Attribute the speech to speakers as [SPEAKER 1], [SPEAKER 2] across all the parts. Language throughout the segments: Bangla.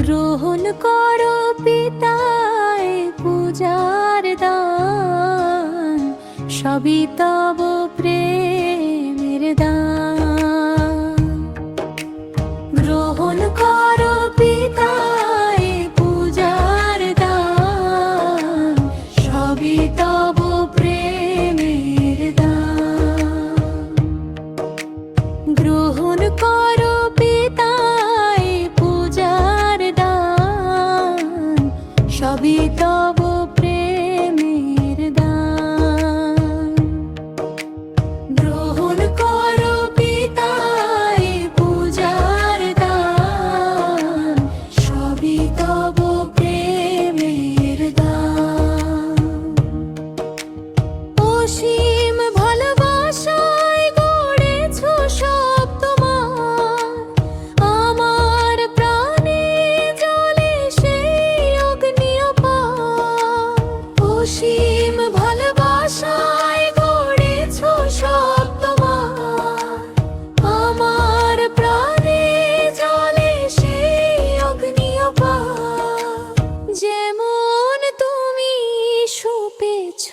[SPEAKER 1] গ্রহণ করো পিতায় পূজার দান, সবই তব প্রেমের দান। গ্রহণ করো পিতায় পূজার দান, সবই তব প্রেমের দান। গ্রহণ করো পিতায় পূজার দান, সবই তব প্রেমের দান। গ্রহণ করো পিতায় পূজার দান, সবই তব প্রেমের দান। অসীম ভালোবাসায় গড়েছ সব তোমার, আমার প্রাণে জ্বলে সেই অগ্নি অপার। অসীম ভালোবাসায় গড়েছ সব তোমার, আমার প্রাণে জ্বলে সেই অগ্নি অপার। যেমন তুমি সপেছ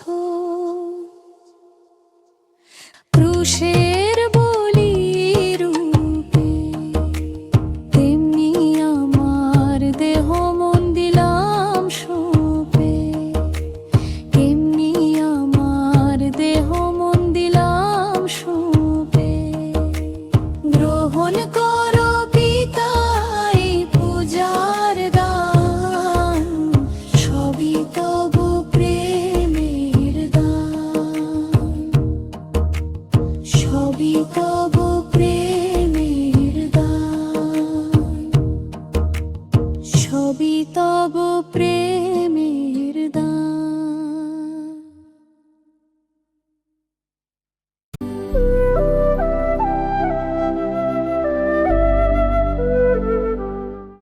[SPEAKER 1] ক্রুশের বলি রূপে, তেমনি আমার দেহ মন দিলাম সঁপে। তেমনি আমার দেহ মন দিলাম সঁপে। গ্রহণ করো পিতায় পূজার দান, সবই তব প্রেমের দান। সবই তব প্রেমের দান, সবই তব প্রেম।